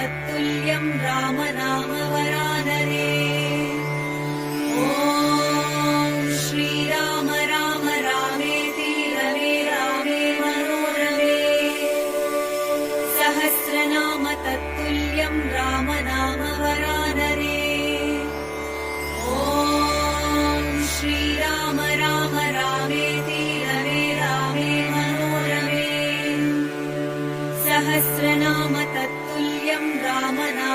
तत्तुल्यं राम नाम वरानने। ॐ श्रीराम राम रामेति रमे रामे मनोरमे। सहस्रनाम तत्तुल्यं राम नाम वरानने। ॐ श्रीराम राम रामेति रमे रामे मनोरमे। सहस्रनाम तत्तुल्यं राम नाम